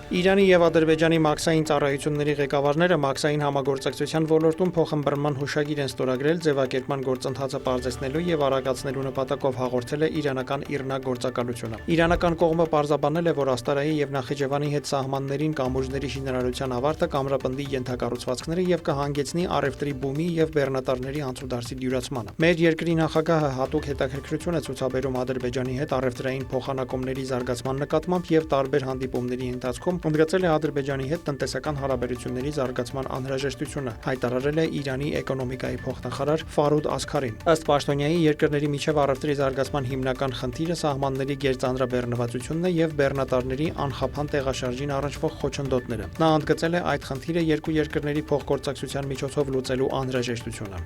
Իրանի եւ Ադրբեջանի մաքսային ծառայությունների ղեկավարները մաքսային համագործակցության ոլորտում փոխըմբռնման հուշագիր են ստորագրել ձևակերպման գործընթացը պարզեցնելու եւ արագացնելու նպատակով հաղորդել է իրանական ԻՌՆԱ գործակալությունը։ Իրանական կողմը պարզաբանել է, որ Աստարայի եւ Նախիջևանի հետ սահմաններին կամուրջների շինարարության ավարտը կամրապնդի ենթակառուցվածքները եւ կհանգեցնի առևտրի բումի եւ բեռնատարների անցուդարձի դյուրացմանը։ Մեր երկրի նախագահը հատուկ հետաքրքրություն է ցուցաբերում Ադրբեջանի հետ առևտրային փոխանակումների զարգացման նկատմամբ եւ տարբեր հանդիպումների ընթացքում ընդգծել է Ադրբեջանի հետ տնտեսական հարաբերությունների զարգացման անհրաժեշտությունը, հայտարարել է Իրանի էկոնոմիկայի փոխնախարար Ֆարուդ Ասքարին։ Ըստ պաշտոնյայի, երկրների միջև առևտրի զարգացման հիմնական խնդիրը սահմանների գերծանրաբեռնվածությունն է եւ բեռնատարների անխափան տեղաշարժին առնչվող խոչընդոտները։ Նա ընդգծել է այդ խնդիրը երկու երկրների փոխգործակցության միջոցով լուծելու անհրաժեշտությունը։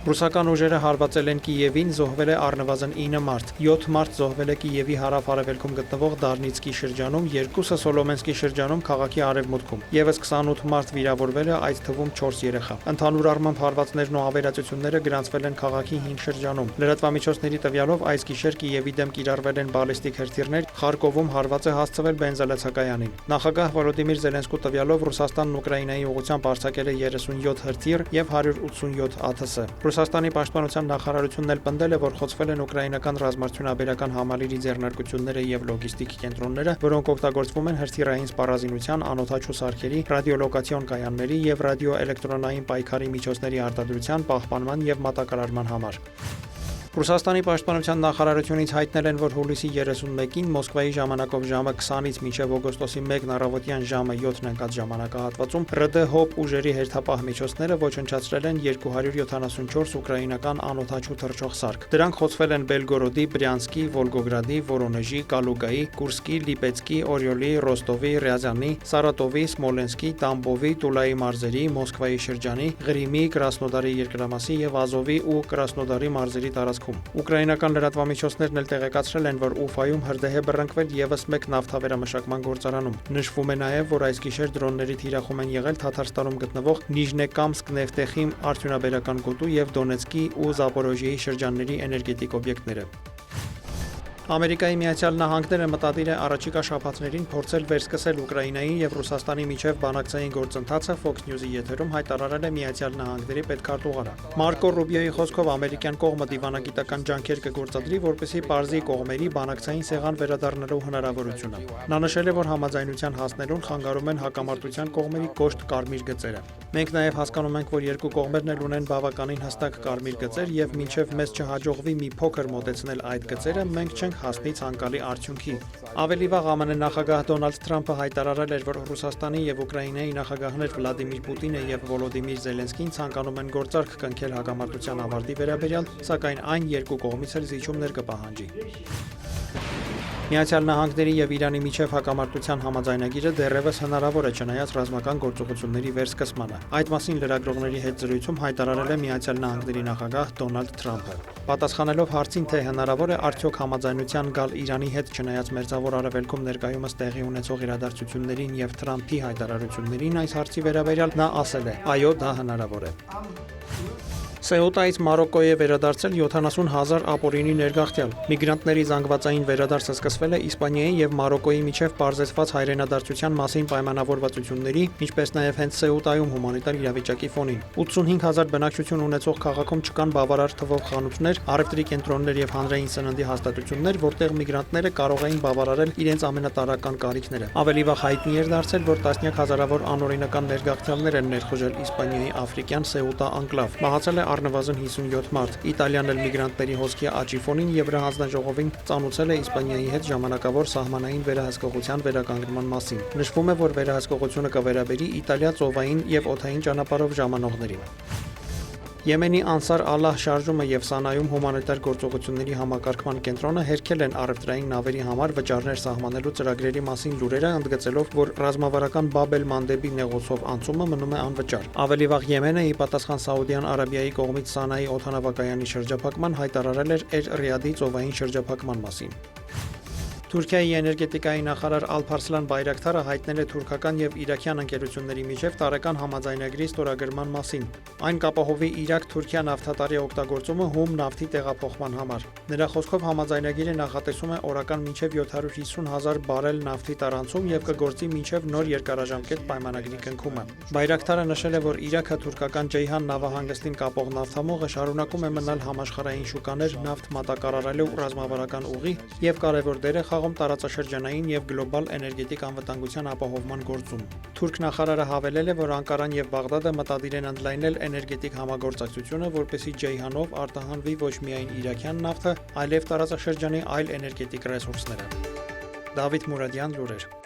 Ռուսական ուժերը հարվածել են Կիևին, զոհվել է առնվազն 9 մարդ։ 7 մարդ զոհվել է Կիևի հարավ-արևելքում գտնվող Դարնիցկի շրջանում, 2-ը Սոլոմենսկի շրջանում քաղաքի արևմուտքում։ Եվս 28 մարդ վիրավորվել է, այդ թվում 4 երեխա։ Ընդհանուր առմամբ հարվածներն ու ավերածությունները գրանցվել են քաղաքի 5 շրջանում։ Լրատվամիջոցների տվյալով այս գիշեր Կիևի դեմ կիրառվել են բալիստիկ հրթիռներ, Խարկովում հարված է հասցվել բենզալացակայանին։ Նախագահ Վոլոդիմիր Զելենսկու տվյալով Ռուսաստանն Ուկրաինայի ուղղությամբ արձակել է 37 հրթիռ եւ 187 ԱԹՍ։ Ռուսաստանի պաշտպանության նախարարությունն էլ պնդել է, որ խոցվել են ուկրաինական ռազմարդյունաբերական համալիրի ձեռնարկությունները եւ լոգիստիկ կենտրոնները, որոնք օգտագործվում են հրթիռային սպառազինության, անօդաչու սարքերի, ռադիոլոկացիոն կայանների եւ ռադիոէլեկտրոնային պայքարի միջոցների արտադրության, պահպանման եւ մատակարարման համար։ Ռուսաստանի պաշտպանության նախարարությունից հայտնել են, որ հուլիսի 31-ին Մոսկվայի ժամանակով ժամը 20-ից մինչև օգոստոսի 1-ն առավոտյան ժամը 7-ն ընկած ժամանակահատվածում ՌԴ ՀՕՊ ուժերի հերթապահ միջոցները ոչնչացրել են 274 ուկրաինական անօդաչու թռչող սարք։ Դրանք խոցվել են Բելգորոդի, Բրյանսկի, Վոլգոգրադի, Վորոնեժի, Կալուգայի, Կուրսկի, Լիպեցկի, Օրիոլի, Ռոստովի, Ռյազանի, Սարատովի, Սմոլենսկի, Տամբովի, Տուլայի մարզերի, Մոսկվայի շրջանի, Ղրիմի, Կրասնոդարի երկրամասի եւ Ազովի ու Կրասնոդարի մարզերի տարածքում։ Ուկրաինական լրատվամիջոցներն էլ տեղեկացրել են, որ Ուֆայում հրդեհ է բռնկվել եւս մեկ նավթավերամշակման գործարանում։ Նշվում է նաեւ, որ այս գիշեր դրոնների թիրախում են եղել Թաթարստանում գտնվող Նիժնեկամսկ նեֆտեխիմ արդյունաբերական գոտու եւ Դոնեցկի ու Զապորոժիեի շրջանների էներգետիկ օբյեկտները։ Ամերիկայի Միացյալ Նահանգները մտադիր է առաջիկա շաբաթներին փորձել վերսկսել Ուկրաինայի եւ Ռուսաստանի միջև բանակցային գործընթացը, Fox News-ի եթերում հայտարարել է Միացյալ Նահանգների պետքարտուղարը։ Մարկո Ռուբիոյի խոսքով ամերիկյան կողմը դիվանագիտական ջանքեր կգործադրի, որպեսզի պարզի կողմերի բանակցային սեղան վերադառնալու հնարավորությունը։ Նա նշել է, որ համաձայնության հասնելուն խանգարում են հակամարտության կողմերի կոշտ կարմիր գծերը։ Մենք նաեւ հասկանում ենք, որ երկու կողմերն էլ ունեն բավականին հստակ կարմիր գծեր եւ մինչեւ մեզ չհաջողվի մի փոքր մոտեցնել այդ գծերը, մենք չենք հասնի ցանկալի արդյունքի։ Ավելի վաղ ԱՄՆ նախագահ Դոնալդ Թրամփը հայտարարել էր, որ Ռուսաստանի եւ Ուկրաինայի նախագահներ Վլադիմիր Պուտինը եւ Վոլոդիմիր Զելենսկին ցանկանում են գործարք կնքել հակամարտության ավարտի վերաբերյալ, սակայն այն երկու կողմից էլ զիջումներ կպահանջի։ Միացյալ Նահանգների եւ Իրանի միջև հակամարտության համաձայնագիրը դեռևս հնարավոր է չնայած ռազմական գործողությունների վերսկսմանը։ Այդ մասին լրագրողների հետ զրույցում հայտարարել է Միացյալ Նահանգների նախագահ Դոնալդ Թրամփը։ Պատասխանելով հարցին, թե հնարավոր է արդյոք համաձայնության գալ Իրանի հետ չնայած մերձավոր արևելքում ներկայումս տեղի ունեցող իրադարձություններին եւ Թրամփի հայտարարություններին, այս հարցի վերաբերյալ նա ասել է. «Այո, դա հնարավոր է»։ Սեուտայից Մարոկկոյի է վերադարձել 70,000 ապօրինի ներգաղթյալ։ Միգրանտների զանգվածային վերադարձը սկսվել է Իսպանիայի եւ Մարոկկոյի միջև պարզեցված հայրենադարձության մասին պայմանավորվածությունների, ինչպես նաեւ հենց Սեուտայում հումանիտար իրավիճակի ֆոնին։ 85,000 բնակչություն ունեցող քաղաքում չկան բավարար թվով խանութներ, առևտրի կենտրոններ եւ հանրային սննդի հաստատություններ, որտեղ միգրանտները կարող էին բավարարել իրենց ամենատարրական կարիքները։ Ավելի վաղ հայտնի էր դարձել, որ տասնյակ հազարավոր անօրինական ներգաղթյալներ են ներխուժել Իսպանիայի աֆրիկյան Սեուտա անկլավ։ Մահացել է առնվազն 57 մարդ։ Իտալիան էլ միգրանտների հոսքի աճի ֆոնին եւ նրա հանձնաժողովին ծանուցել է Իսպանիայի հետ ժամանակավոր սահմանային վերահսկողության վերականգնման մասին։ Նշվում է, որ վերահսկողությունը կվերաբերի Իտալիա ծովային եւ օդային ճանապարհով ժամանողներին։ Եմենի Անսար Ալլահ շարժումը եւ Սանայում հումանիտար գործողությունների համակարգման կենտրոնը հերքել են առևտրային նավերի համար վճարներ սահմանելու ծրագրերի մասին լուրերը, ընդգծելով, որ ռազմավարական Բաբ էլ Մանդեբի նեղուցով անցումը մնում է անվճար։ Ավելի վաղ Եմենը ի պատասխան Սաուդյան Արաբիայի կողմից Սանայի օդանավակայանի շրջափակման հայտարարել էր Էլ Ռիադի ծովային շրջափակման մասին։ Թուրքիայի էներգետիկայի նախարար Ալփարսլան Բայրակթարը հայտնել է թուրքական եւ իրաքյան ընկերությունների միջև տարեկան համաձայնագրի ստորագրման մասին։ Այն կապահովի Իրաք-Թուրքիա նավթատարի օգտագործումը հում նավթի տեղափոխման համար։ Նրա խոսքով համաձայնագիրը նախատեսում է օրական մինչև 750,000 բարել նավթի տարանցում եւ կգործի մինչև նոր երկարաժամկետ պայմանագրի կնքումը։ Բայրակթարը նշել է, որ Իրաքը թուրքական Ջեյհան նավահանգստին կապող նավթամուղը շարունակում է մնալ համաշխարհային շուկաներ նավթ մատակարարելու ռազմավարական ուղի եւ կարեւոր դեր է խաղում տարածաշրջանային եւ գլոբալ էներգետիկ անվտանգության ապահովման գործում։ Թուրք նախարարը հավելել է, որ Անկարան եւ Բաղդադը մտադիր են ընդլայնել էներգետիկ համագործակցությունը, որպեսզի Ջեյհանով արտահանվի ոչ միայն իրաքյան նավթը, այլև տարածաշրջանի այլ էներգետիկ ռեսուրսները։ Դավիթ Մուրադյան, լուրեր։